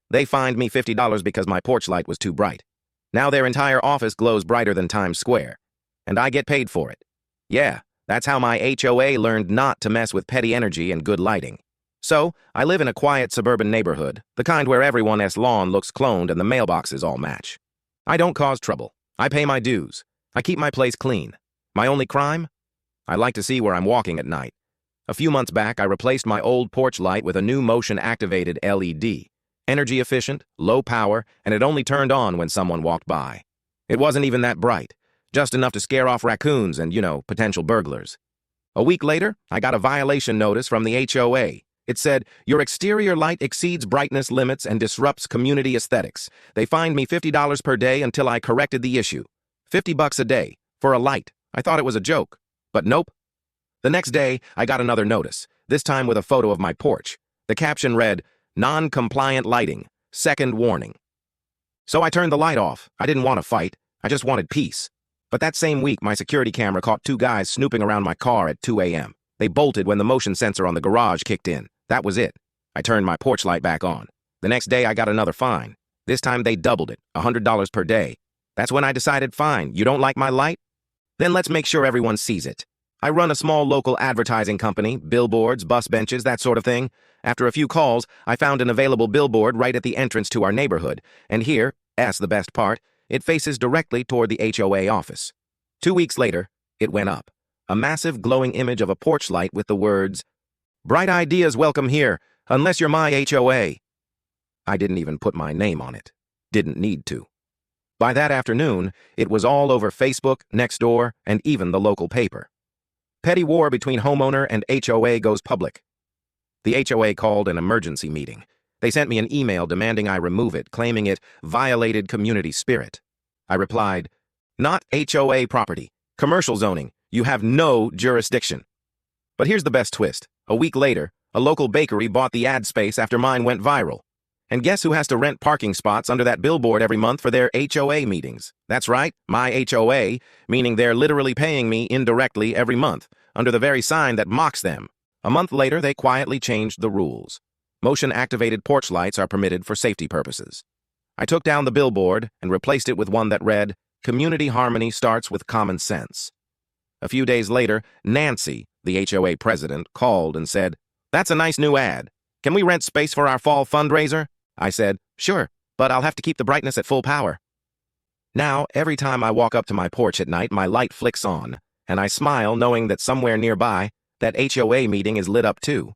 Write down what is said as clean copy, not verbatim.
They fined me $50 because my porch light was too bright. Now their entire office glows brighter than Times Square. And I get paid for it. Yeah, that's how my HOA learned not to mess with petty energy and good lighting. So, I live in a quiet suburban neighborhood, the kind where everyone's lawn looks cloned and the mailboxes all match. I don't cause trouble. I pay my dues. I keep my place clean. My only crime? I like to see where I'm walking at night. A few months back, I replaced my old porch light with a new motion-activated LED. Energy efficient, low power, and it only turned on when someone walked by. It wasn't even that bright, just enough to scare off raccoons and, potential burglars. A week later, I got a violation notice from the HOA. It said, "Your exterior light exceeds brightness limits and disrupts community aesthetics." They fined me $50 per day until I corrected the issue. $50 a day, for a light. I thought it was a joke. But nope. The next day, I got another notice, this time with a photo of my porch. The caption read, "Non-compliant lighting. Second warning." So I turned the light off. I didn't want to fight. I just wanted peace. But that same week, my security camera caught two guys snooping around my car at 2 a.m. They bolted when the motion sensor on the garage kicked in. That was it. I turned my porch light back on. The next day, I got another fine. This time, they doubled it, $100 per day. That's when I decided, fine, you don't like my light? Then let's make sure everyone sees it. I run a small local advertising company, billboards, bus benches, that sort of thing. After a few calls, I found an available billboard right at the entrance to our neighborhood. And here, that's the best part, it faces directly toward the HOA office. 2 weeks later, it went up. A massive glowing image of a porch light with the words, "Bright ideas welcome here, unless you're my HOA." I didn't even put my name on it. Didn't need to. By that afternoon, it was all over Facebook, Nextdoor, and even the local paper. Petty war between homeowner and HOA goes public. The HOA called an emergency meeting. They sent me an email demanding I remove it, claiming it violated community spirit. I replied, "Not HOA property. Commercial zoning. You have no jurisdiction." But here's the best twist. A week later, a local bakery bought the ad space after mine went viral. And guess who has to rent parking spots under that billboard every month for their HOA meetings? That's right, my HOA, meaning they're literally paying me indirectly every month, under the very sign that mocks them. A month later, they quietly changed the rules. Motion-activated porch lights are permitted for safety purposes. I took down the billboard and replaced it with one that read, "Community harmony starts with common sense." A few days later, Nancy, the HOA president, called and said, "That's a nice new ad. Can we rent space for our fall fundraiser?" I said, "Sure, but I'll have to keep the brightness at full power." Now, every time I walk up to my porch at night, my light flicks on, and I smile knowing that somewhere nearby, that HOA meeting is lit up too.